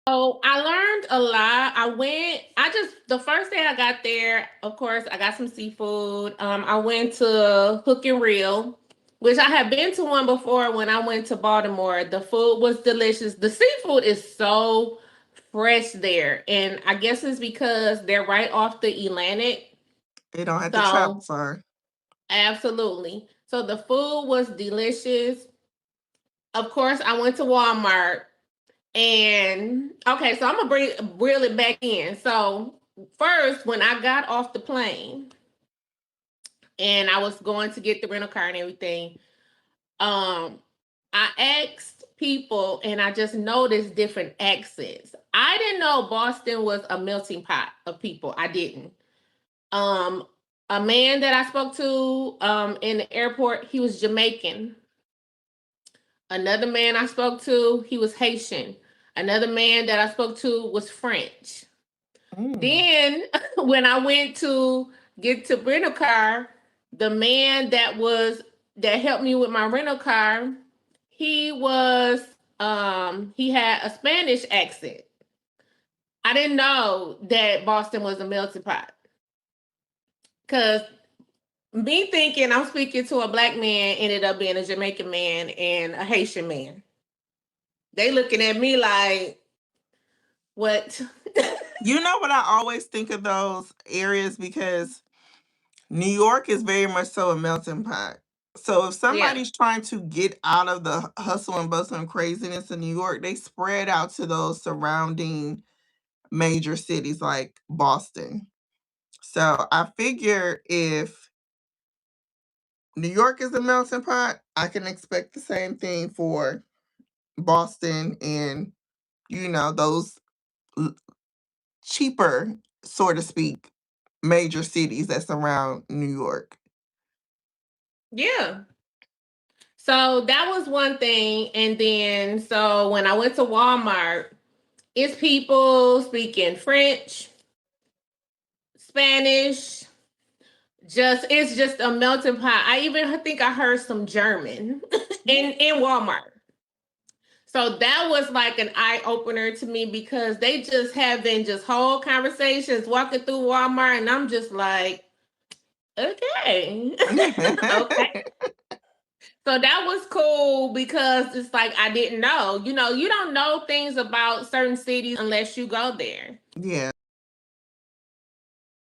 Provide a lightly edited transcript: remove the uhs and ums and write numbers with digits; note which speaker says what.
Speaker 1: So I learned a lot. The first day I got there, of course, I got some seafood. I went to Hook and Reel, which I had been to one before when I went to Baltimore. The food was delicious. The seafood is so fresh there. And I guess it's because they're right off the Atlantic.
Speaker 2: They don't have to travel
Speaker 1: So,
Speaker 2: far.
Speaker 1: absolutely. So the food was delicious. Of course, I went to Walmart. And okay, so I'm gonna reel it back in. So first, when I got off the plane and I was going to get the rental car and everything, um, I asked people and I just noticed different accents. I didn't know Boston was a melting pot of people. I didn't. Um, a man that I spoke to in the airport, he was Jamaican. Another man I spoke to, he was Haitian. Another man that I spoke to was French.
Speaker 2: Mm.
Speaker 1: Then when I went to get to rental car, the man that helped me with my rental car, he was he had a Spanish accent. I didn't know that Boston was a melting pot. Cause me thinking I'm speaking to a black man ended up being a Jamaican man and a Haitian man. They looking at me like, what?
Speaker 2: You know what I always think of those areas because New York is very much so a melting pot. So if
Speaker 1: Yeah.
Speaker 2: somebody's trying to get out of the hustle and bustle and craziness of New York, they spread out to those surrounding major cities like Boston. So I figure if New York is a melting pot, I can expect the same thing for Boston and, those l- cheaper, so to speak, major cities that surround New York.
Speaker 1: Yeah. So that was one thing. And then, so when I went to Walmart, it's people speaking French, Spanish, it's just a melting pot. I even think I heard some German in Walmart. So that was like an eye opener to me because they just having just whole conversations walking through Walmart, and I'm just like, okay, okay. So that was cool because it's like I didn't know. You know, you don't know things about certain cities unless you go there.
Speaker 2: Yeah.